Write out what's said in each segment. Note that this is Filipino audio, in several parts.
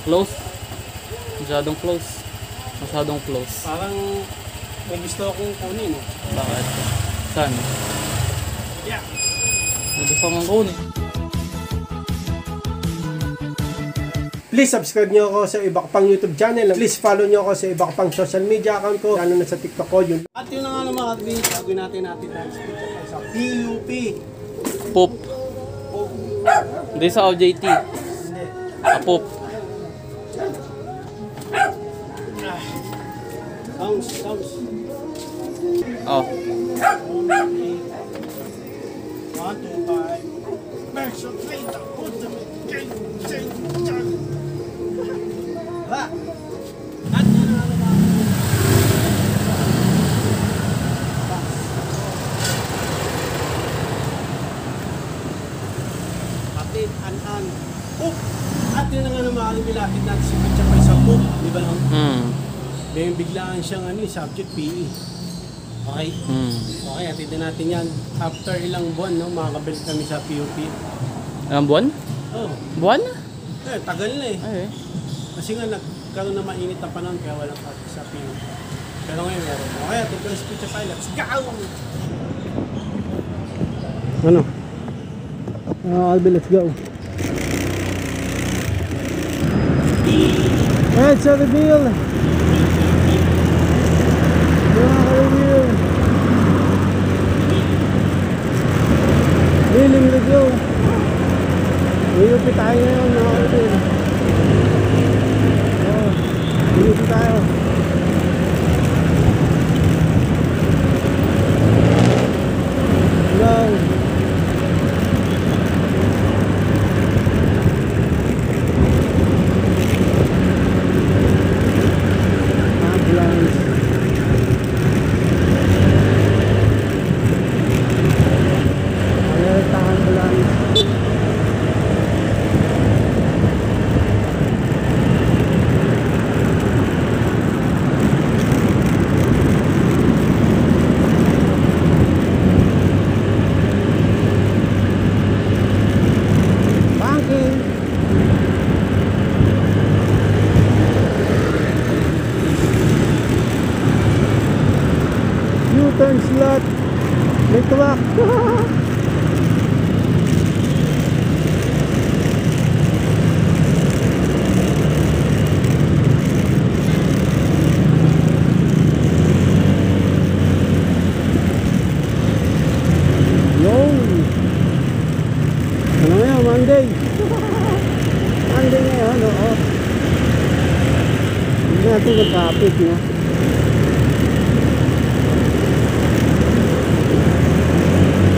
Close. Masyadong close. Masyadong close. Parang may gusto akong kunin. Bakit? Saan? Yeah. May gusto kong kunin. Please subscribe nyo ako sa iba ko pang YouTube channel. Please follow nyo ako sa iba ko pang social media account ko. Lalo na sa TikTok ko yun. At yun na nga naman mga kabis. Gagawin natin dahil sa PUP. Poop. Hindi sa OJT. Hindi. Poop. Sounds. Oh. 1, 2, 5. Verso 30. Ba? At yun na nga naman. Kapit, an. Poop! At yun na nga naman bilapit natin si Pitcha pa sa poop. Di ba lang? May biglaan siyang subject PE. Okay? Okay, atid natin yan. After ilang buwan, no, makakabalik kami sa PUP. Ilang buwan? Oh. Buwan? Tagal na eh. Ay. Kasi nga nagkaroon na mainit na panahon kaya walang practice sa PUP. Pero ngayon meron. Okay, atid ko na si Pitcha Pilots. Go! Ano? Albi, let's go. Heads of the wheel. Wheeling the go. Uyupi tayo ngayon mga kapatid. Uyupi tayo. Go. Ambulance. U-turn slot. May tuwak. Ano ngayon? Monday. Monday ngayon, oo. Hindi natin mag-traffic, no?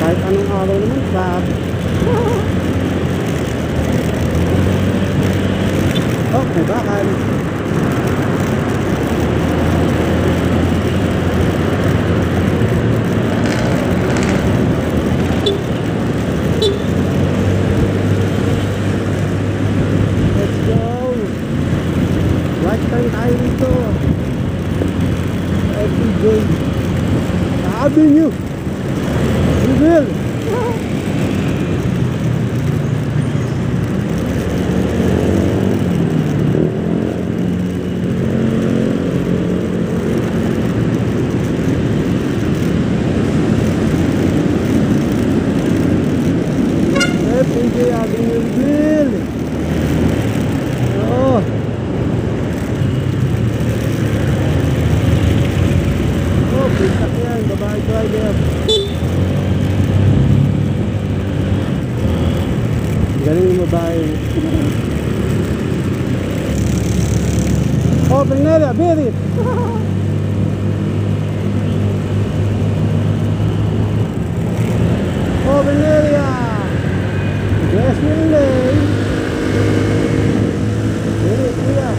Kahit anong araw naman, traffic. Oh, may bakal. Let's go. Lifetime tayo dito. FPJ Avenue. We will. FPJ Avenue will. Oh. Oh, pisak yan. Babae driver. Galing yung babae. Open area, beat it. Open area. Yes, lane. Beat it, kuya.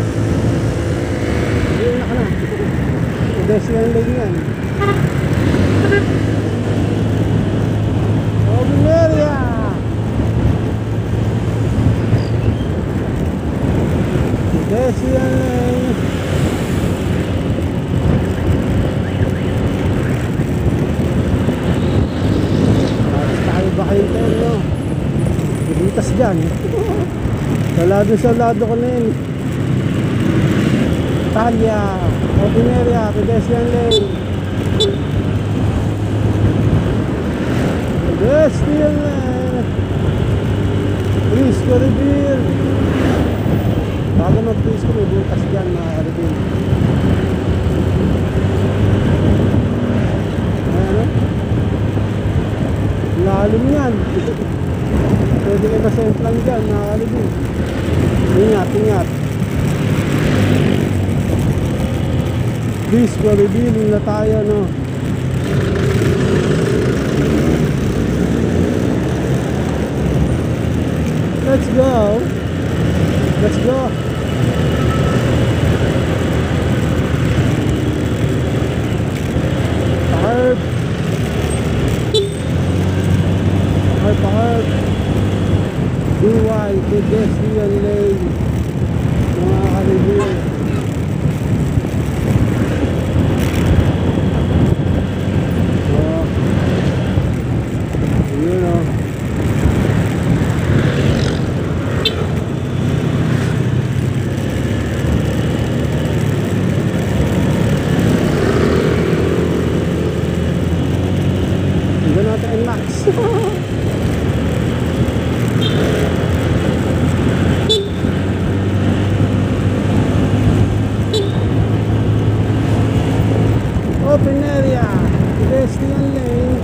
Beat na ka na. Yes, lane yan. Open area. Yes, yan. Tayo ba kayong terno? Ibitas dyan. Salado ko na yun. Natalia, Ordinaria, pedestrian lane. Pedestrian lane. Prisco reveal. Bago mag-prisco, may butas dyan mga reveal. Ayan o. Lalim yan. Pwede ka masemplan dyan mga reveal. Ingat, ingat. Prisco reveal na tayo, no. Let's go. Let's go. Hard. Hard. DY pedestrian lane. Mga ka-review. Yun o. Hanggang natin ang max. Open area, pedestrian lane.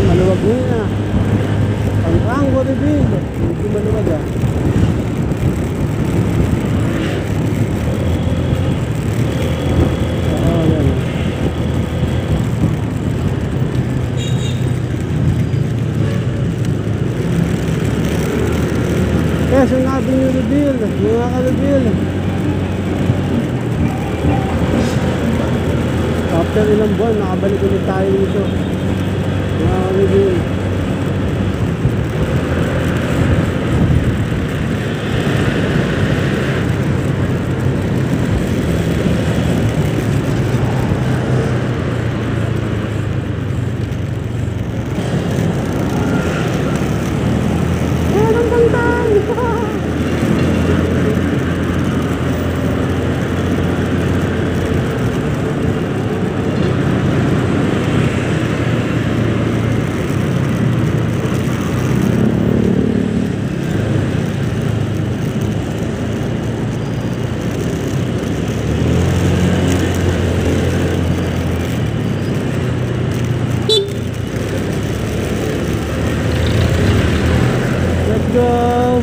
Maluwag na. Ang rango reveal. Medyo maluwag ah. Oo, yan. Quezon Avenue reveal. Mga ka-reveal. After ilang buwan, nakabalik ulit tayo dito. Mga ka-reveal. Anong bantay? Let's go.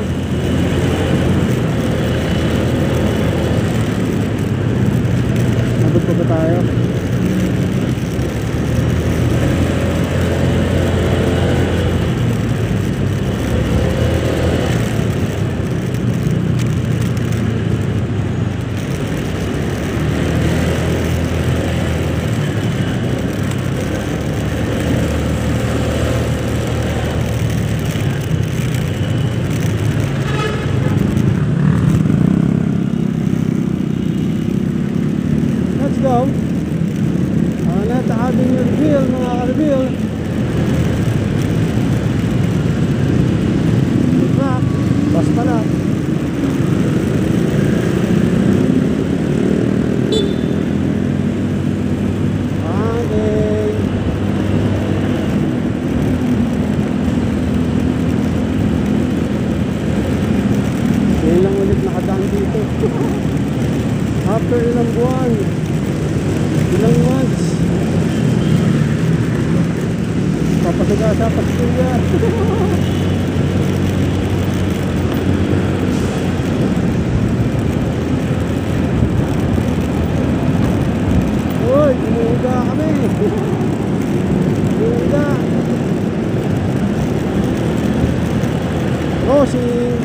Abot pa ba tayo? Let's go. Anet Avenue reveal, mga ka-reveal. Truck, bus pala. Okay. Ngayon lang ulit nakadaan dito. After ilang buwan, ilang months, papasaga sa Pastuya. Uy, umuuga kami. Umuuga. Crossing.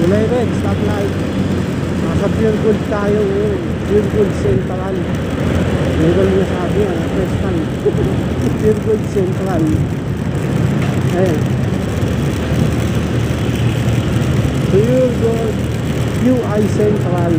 11, stoplight. Nasa Pure Gold tayo ngayon. Pure Gold Central. Meron niya sabi yan, first time. Pure Gold Central. Ayan. Pure Gold UI Central.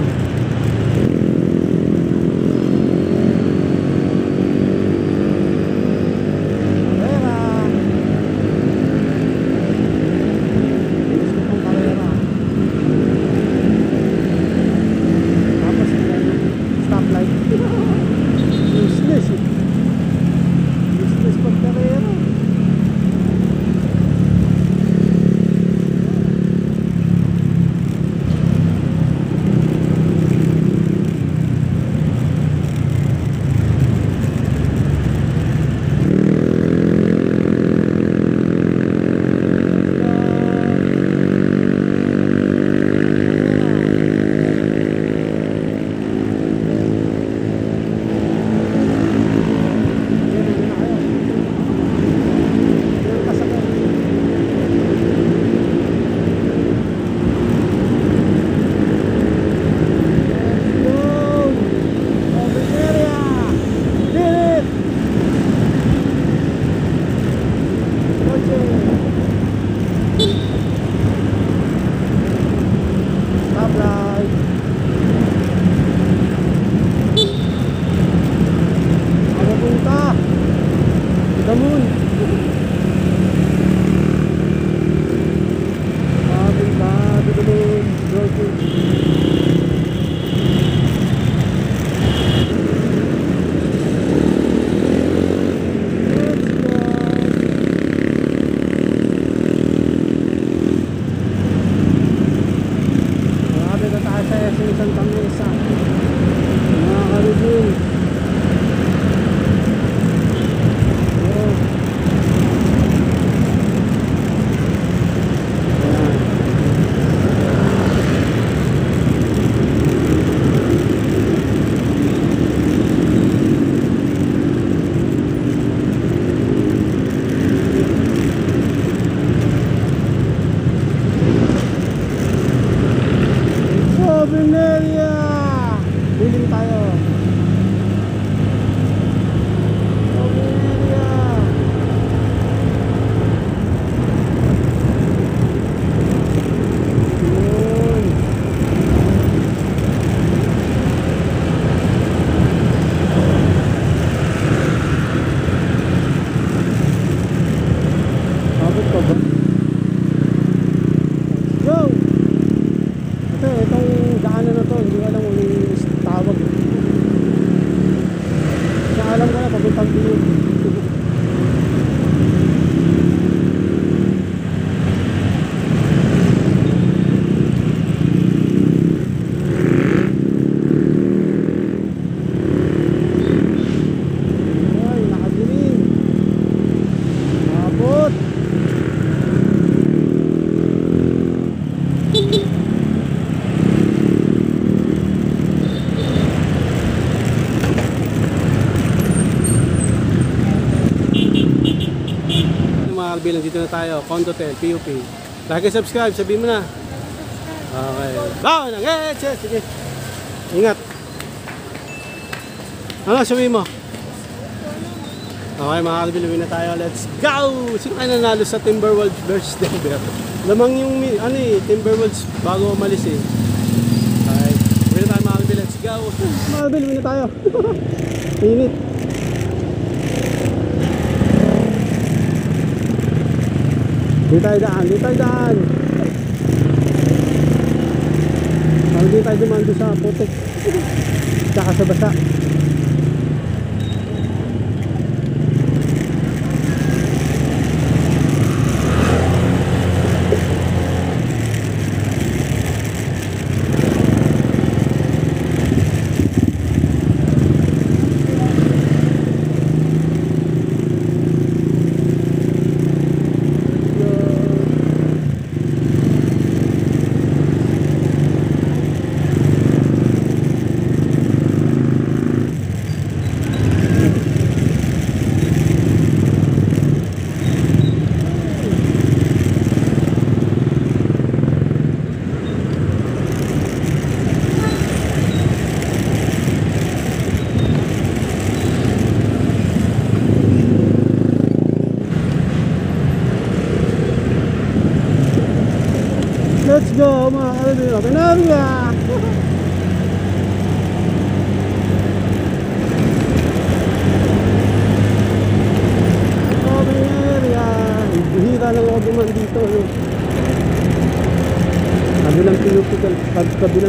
Albilang, dito na tayo, Condotel, PUP. Like and subscribe, sabihin mo na. Okay. Bawa na, sige. Ingat. Ano, sabihin mo? Okay mga Albilang, na tayo. Let's go! Sino kayo nanalo sa Timberwolves versus Denver? Lamang yung, Timberwolves bago umalis eh. Okay. Sabihin na tayo mga Albilang, let's go! Mga Albilang, na tayo. Init. Di tayo daan. Hindi tayo dumaan doon sa putik. Tsaka sa basa. mga kalibin. Binaria! Binaria! Hihira lang ako duman dito. No? Kabilang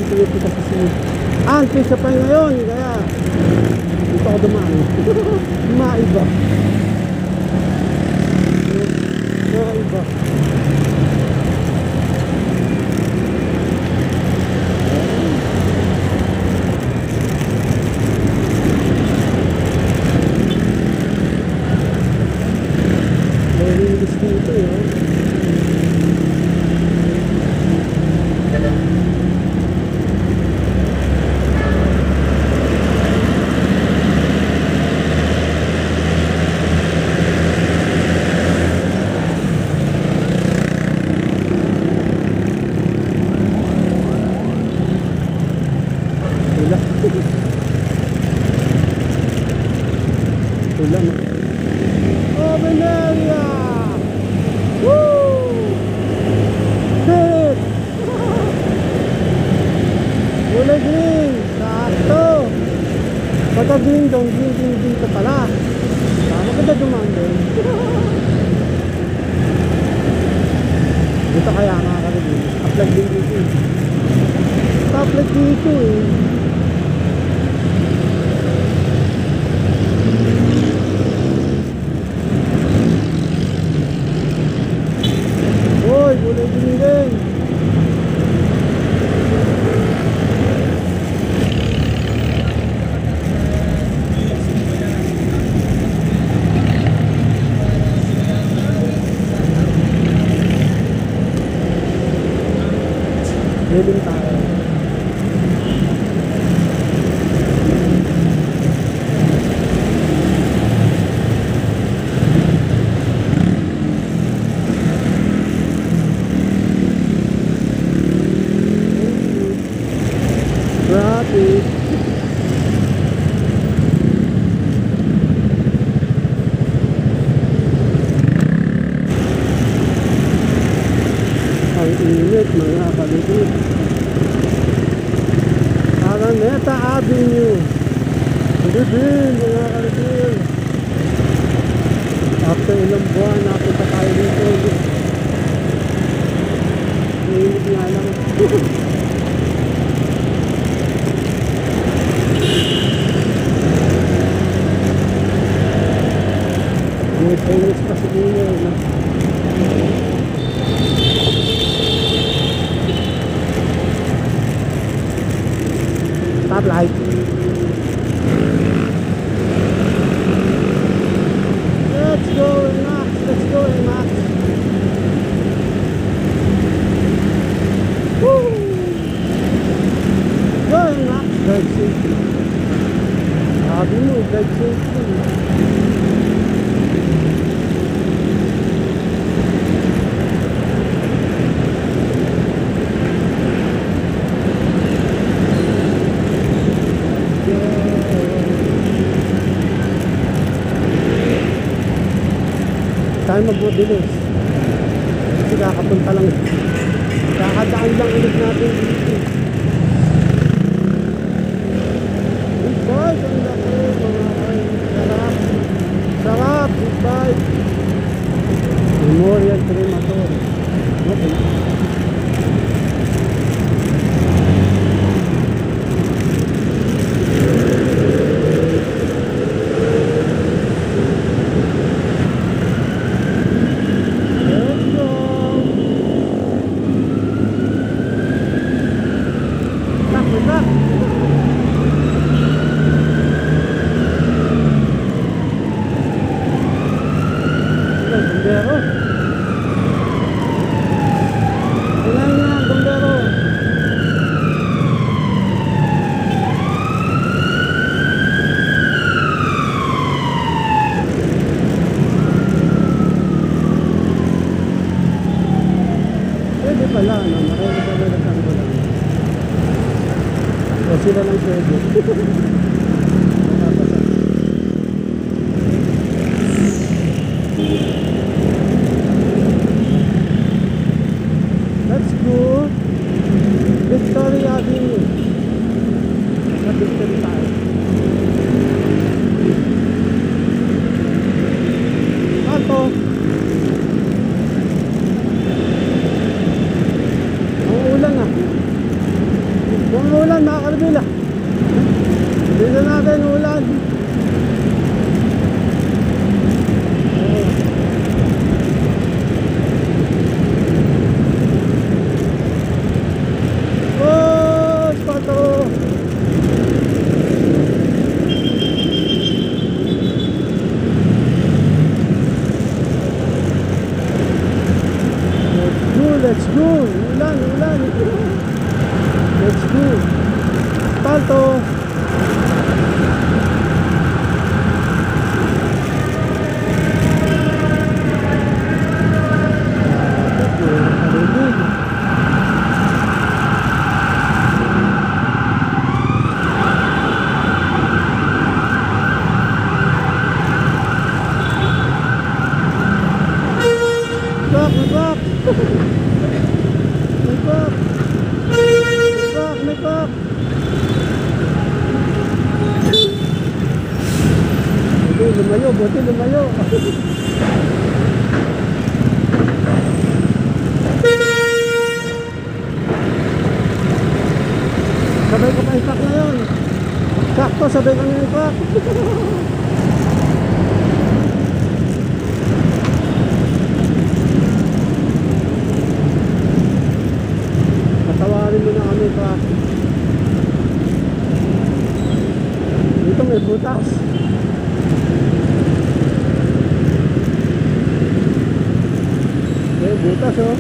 pinupi kasi sinip. Antes sa pa ngayon, kaya dito ako dumaan. Maiba. Maiba. Narinis dito yun. Ulam. Oh, Binaria! Woo! Hit! Kulay green! Sakto! Pagka green doon, green dito pala. Tama ka na dumaan doon. Dito kaya mga kalibin. Upload din dito eh. Upload dito eh. Hoy, kulay green din. Living tayo. Traffic. Ang init mga kalibin. Araneta Avenue. Kalibin mga kalibin. After ilang buwan napunta tayo dito. Init nga lang. May payments pa siguro na. Stop light. Let's go Max. Let's go Max. Woo! Go Max. Drive safety. Sabi mo, drive safety. Tayo magbudilis kasi kakapunta lang, kakadaan lang ulit natin dito. Big bike, ang laki mga kayo, sarap sarap, big bike Memorial Crematory. Okay. Pala, no? Marami-rami ko lang. O sila lang pwede. Let's go. ulan mga kalabil. Dito natin ulan. Oh, spato. Let's go. Ulan, ulan. Let's go. Palto. Lumayo, buti lumayo. Sabay ko pa ipak na yun. Sakto, sabay ko na ipak. Patawarin mo na kami pa. Dito may butas. Butas oh.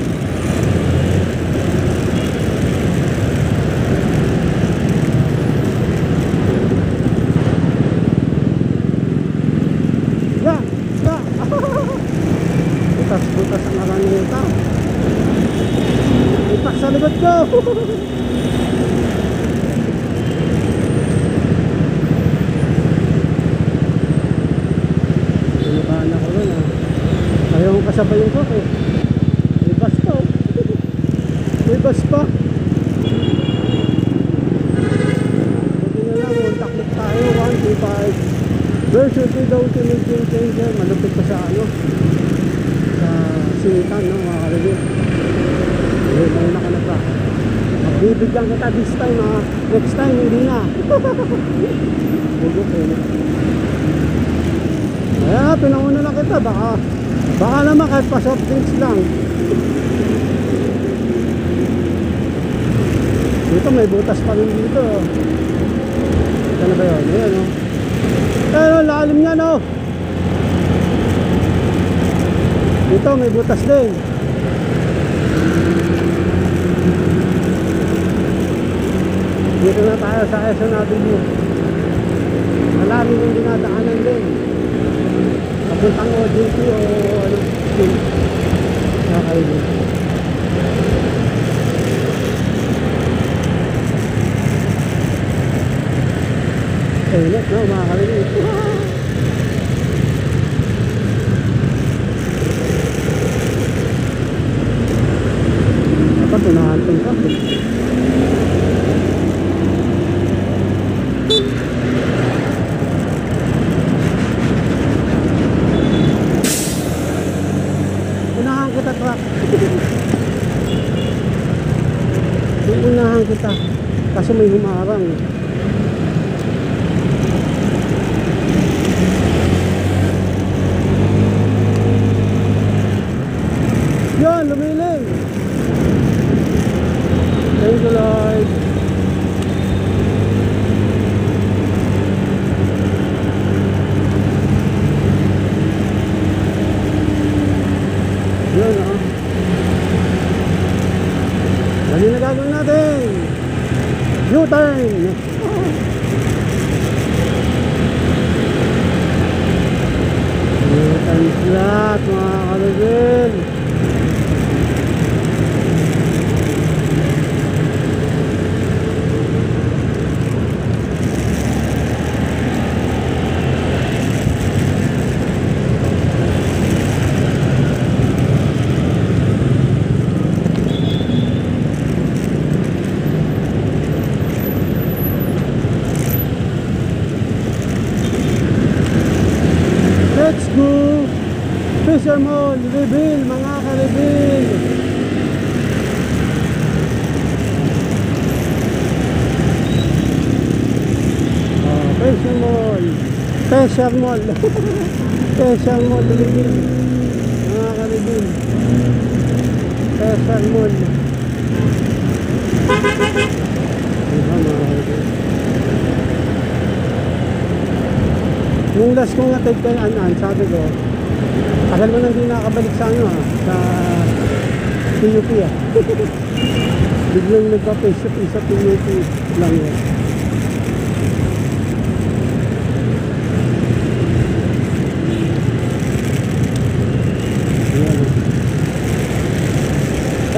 Ya, ya. Butas ang maraming ito. Ipak sa likod ko. Pinabahan ako rin ah. Ayaw kong kasabayin ko eh. May bus pa. Buti na lang, taklit tayo. 125 version 2 daw ultimate game changer. Malupit pa sa ano, sa sinitan, no, mga kalagay. May nakanap pa. Magbibigyan kita this time ha. Next time hindi na. Bugok eh. Kaya pinauna na kita. Baka naman kahit pa soft drinks lang. Dito may butas pa rin dito. Ano ba yun? Ayan o. Ayan o, lalim niya no. Dito may butas din. Dito na tayo sa Quezon Avenue. Malalim yung dinadaanan din. Papuntang OJT o ano. Nakakainin. Init no, mga kaliit. Dapat unahantin ka. Unahan kita, truck. Unahan kita. Kaso may humarang. Yan, lumiling. Thank you, Lord. Yan, oh. Ano na gagawin natin? U-turn. U-turn flat, mga kalugin. Let's go! Fisherman Reveal, mga ka-reveal! Special Mall. Special Mall. Mga kalibin. Special Mall. Diba mga kalibin? Nung last kong atid kay Anan, sabi ko, tagal mo nang di nakabalik sa ano sa PUP Biglang nagpa-face up sa PUP lang yun.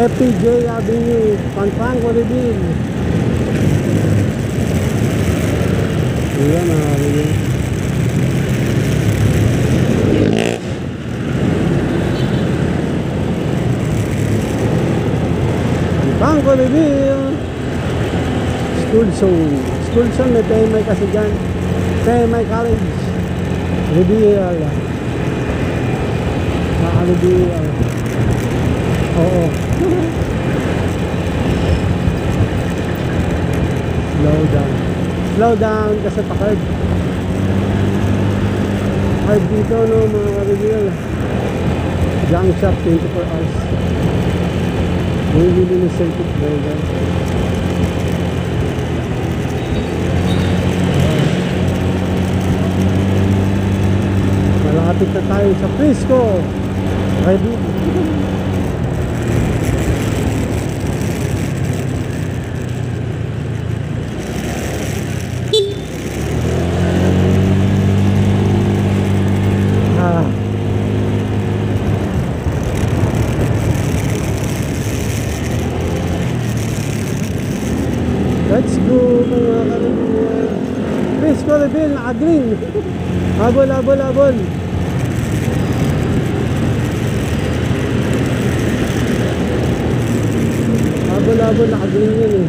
FPJ Avenue, Pampanga, Reveal. Ayan mga kalibin. Pampanga, Reveal. School zone. School zone, may PMI kasi dyan. PMI College. Reveal. Reveal. Oo. Slow down. Slow down kasi pa-curb. Curb dito no mga ka-reveal. Junk shop 24 hours. Bumili ng circuit breaker. Malapit na tayo sa Frisco. Ready? Let's go mga kalibin. Frisco Reveal, naka-green. Habol, habol, habol. Habol, habol, naka-green yun eh.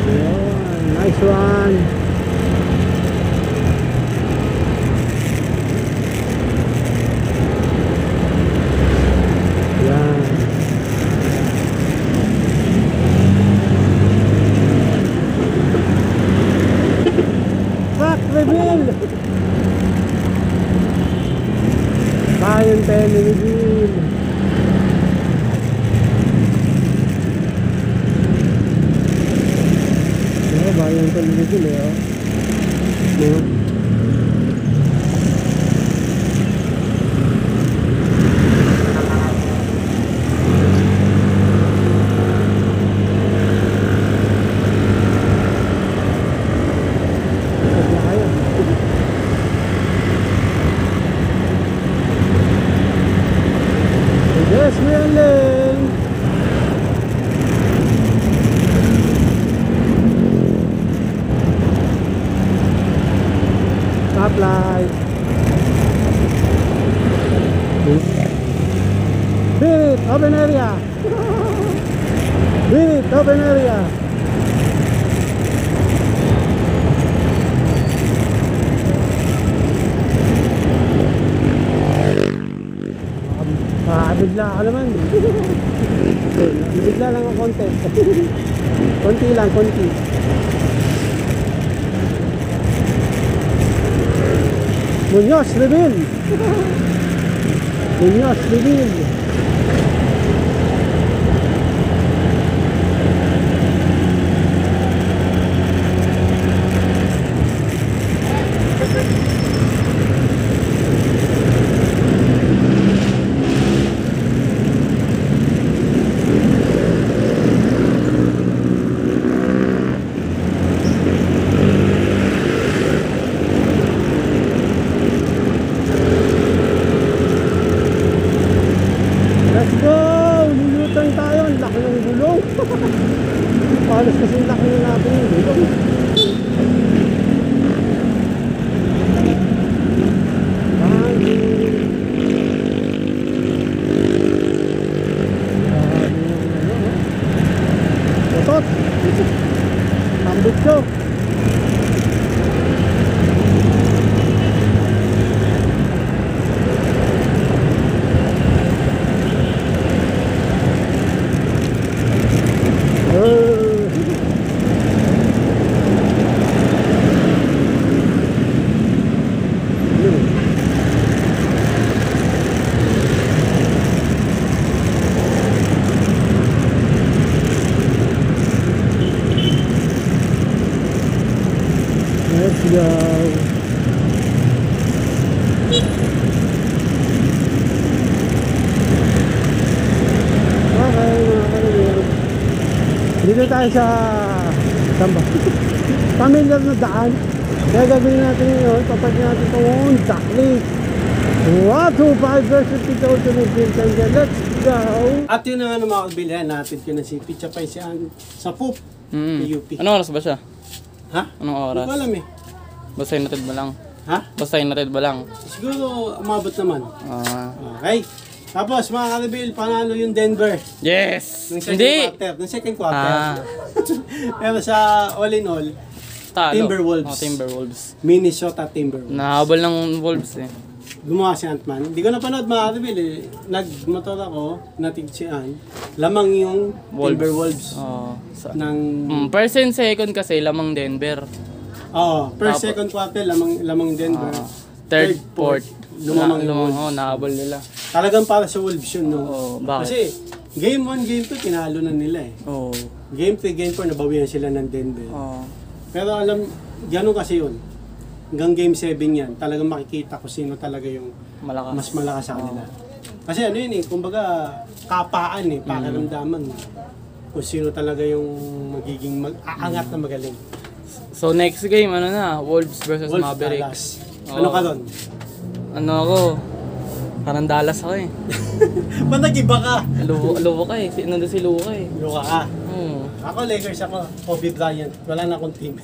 Ayan, nice one. Bayan Reveal. Bayan Reveal eh. Yes, Merlin! Stoplight! Beat! Open area! Beat! Open area! Bigla ka naman. Bigla lang ang konti. Konti lang, konti. Muñoz Reveal. Muñoz Reveal. Dito tayo sa saan ba? Familiar na daan. Kaya gagawin natin ngayon, papalit natin itong Duckley 125 versus 2015. Let's go! At yun na nga mga kabilhan natin ko na si Picha Pay sa PUP. PUP. Anong oras ba siya? Ha? Anong Hindi oras? ko alam eh. Basta inatid mo lang. Ha? Basta inatid mo lang. Siguro umabot naman. Ah. Okay. Tapos mga kabil, panalo yung Denver. Yes! Nung second Hindi! quarter. Nung second quarter. Ah. Pero sa all in all, Talo. Timberwolves. Oh, Timberwolves. Minnesota Timberwolves. Nahabol ng Wolves eh. Gumawa si Ant-Man. Hindi ko napanood mga kabil eh. Nagmotor ako, natig si Ant. Lamang yung Timberwolves. Oh. Ng... First and second kasi lamang Denver. First, Tapos- second quarter, lamang Denver. Third, fourth. Lumamang yung Wolves. Oh, nahabol nila. Talagang para sa Wolves yun, no? Oo, bakit? Kasi, game 1, game 2, tinalo na nila eh. Oh. Game 3, game 4, nabawian sila ng Denver. Oh. Pero alam, gano'n kasi yun. Hanggang game 7 yan, talagang makikita ko sino talaga yung Malakas. mas malakas sa kanila. Kasi ano yun eh, kumbaga kapaan eh, pakiramdaman. Kung sino talaga yung magiging aangat na magaling. So next game, ano na? Wolves versus Wolves, Mavericks. Dallas. Ano ka doon? Ano ako? Parang Dallas ako eh. Ba't nag-iba ka? Luka eh. Nandun si Luka eh. Luka ka. Oo. Ako, Lakers ako. Kobe Bryant. Wala na akong team.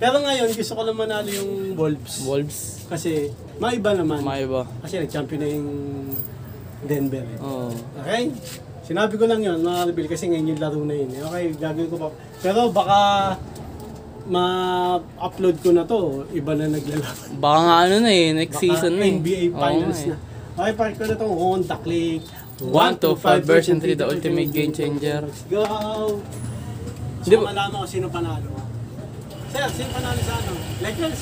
Pero ngayon, gusto ko lang manalo yung Wolves. Wolves. Kasi, maiba naman. Maiba. Kasi nag-champion na yung Denver. Eh. Oo. Okay? Sinabi ko lang yun, mga Rebel, kasi ngayon yung laro na yun. Okay, gagawin ko pa. Pero baka ma-upload ko na to, iba na naglalaban. Baka nga ano na eh. Next Baka season na eh. NBA Oo Finals nga eh. na. Okay, park ko na itong Honda Click. 1-5 version 3, the ultimate game changer. Let's go! Di So, ba- malaman ko sino panalo. Sir, sino panalo sa ano? Lakers?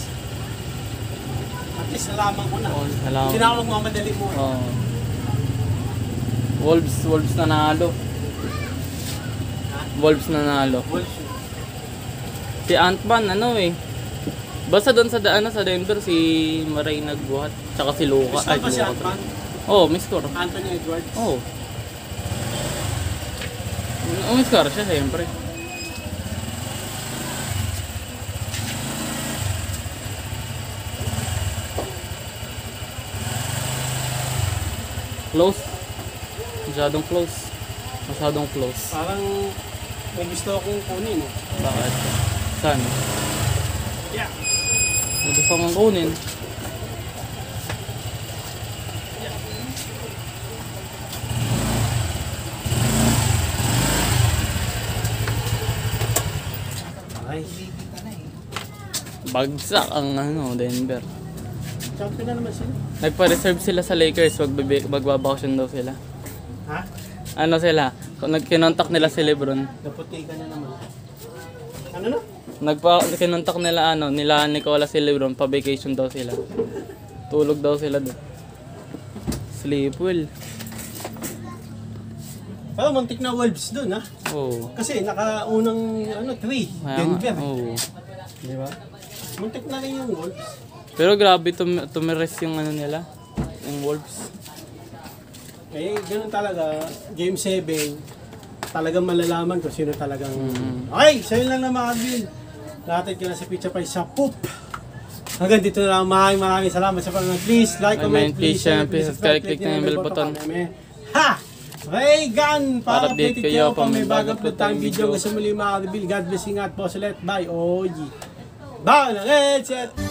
At least nalaman ko na. Oo, nalaman. Hindi na ako magmamadali mo. Oo. Wolves nanalo. Wolves nanalo. Wolves. Si Ant-Man ano eh. Basta doon sa sa Denver si Maray nagbuhat. Tsaka si Luka. Score ba si Luka. Ant-Man? Oh, may score. Anthony Edwards? Oh. May score siya siyempre. Close. Masyadong close. Masyadong close. Parang may gusto akong kunin eh. Bakit? Saan? Yeah. May gusto kong kunin. Okay. Bagsak ang Denver. Champion na naman sila. Nagpa-reserve sila sa Lakers, magbabakasyon daw sila. Ha? Ano sila? Kung kinontak nila si LeBron. Naputi ka na naman. Ano na? Kinontak nila nila Nicola si LeBron, pa-vacation daw sila. Tulog daw sila doon. Sleep well. Pero muntik na Wolves dun ha. Oh. Kasi nakaunang 3, Denver. Oh. Di ba? Muntik na rin yung Wolves. Pero grabe tumires yung nila, yung Wolves. Eh, ganun talaga. Game 7, talagang malalaman kung sino talagang... Okay, sa'yo lang na mga Bill. Natin ka na si Picha Pay sa PUP. Hanggang dito na lang. Maraming salamat sa panonood. Please like, comment, please share, please subscribe, click na yung bell button. Ha! Ray Gun! Para updated kayo pag may bagong upload tayong video. Gusto muli mga Bill. God bless, ingat po. Bye! OG! Bye! Let's